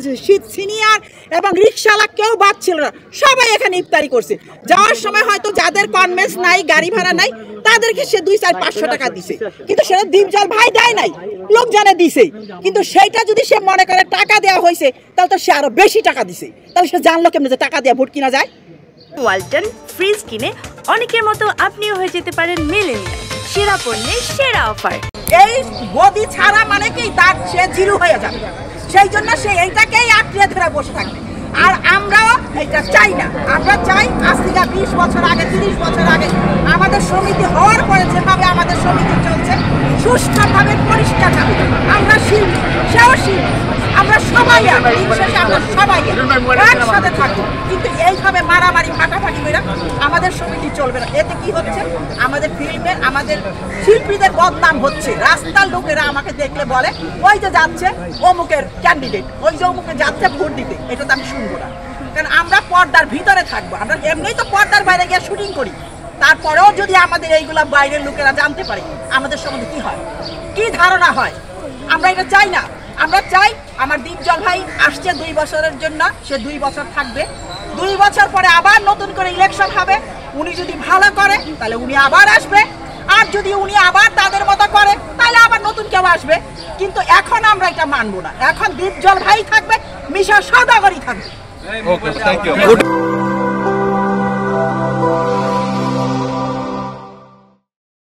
করেছে, সিনিয়র এবং রিক্সাওয়ালা কেউ বাদ ছিল না, সবাই এখানে ইফতারি করছে। যাওয়ার সময় হয়তো যাদের কনভেন্স নাই, গাড়ি ভাড়া নাই, তাদেরকে সে 200-500 টাকা দিছে, কিন্তু সেটা দীপজল ভাই দেয় নাই, লোকজনে দিছে। কিন্তু সেইটা যদি সে মনে করে টাকা দেওয়া হয়েছে, তাহলে তো সে আরো বেশি টাকা দিছে, তাহলে সে জানলো কেমন যে টাকা দিয়ে ভোট কিনা যায়। ওয়ালটন ফ্রিজ কিনে অনেকের মতো আপনিও হয়ে যেতে পারেন মিলেনিয়াল, সেরা পণ্যের সেরা অফার। এই গদি ছাড়া মানে কি তার সে জিরো হয়ে যাবে, সেই জন্য সে এইটাকেই আঁকড়ে ধরে বসে থাকবে। আর আমরাও এটা চাই না, আমরা চাই আজ থেকে 20 বছর আগে, 30 বছর আগে আমাদের সমিতি হওয়ার পরে যেভাবে আমাদের সমিতি চলছে, সুষ্ঠুভাবে পরিষ্কারভাবে, আমরা শিল্পী, সেও শিল্পী, আমরা সবাই সবাই একসাথে থাকবো। কিন্তু এইভাবে মারামারি ফাটাফাটি করে আমাদের সমিতি চলবে না। এতে কি হচ্ছে, আমাদের ফিল্মের, আমাদের শিল্পীদের বদনাম হচ্ছে। রাস্তার লোকেরা আমাকে দেখলে বলে ওই যে যাচ্ছে অমুকের ক্যান্ডিডেট, ওই যে অমুকে যাচ্ছে ভোট দিতে, এটা তো আমি শুনবো না। কারণ আমরা পর্দার ভিতরে থাকবো, আমরা এমনিই তো পর্দার বাইরে গিয়ে শুটিং করি, তারপরেও যদি আমাদের এইগুলা বাইরের লোকেরা জানতে পারে আমাদের সম্বন্ধে কি হয়, কি ধারণা হয়, আমরা এটা চাই না। আমরা চাই আমার দীপজল ভাই আসছে 2 বছরের জন্য, সে 2 বছর থাকবে, 2 বছর পরে আবার নতুন করে ইলেকশন হবে। উনি যদি ভালো করে তাহলে উনি আবার আসবে, আর যদি উনি আবার তাদের মতো করে তাহলে আবার নতুন কেউ আসবে। কিন্তু এখন আমরা এটা মানবো না, এখন দীপজল ভাই থাকবে, মিশা সওদাগরই থাকবে। Okay, thank you.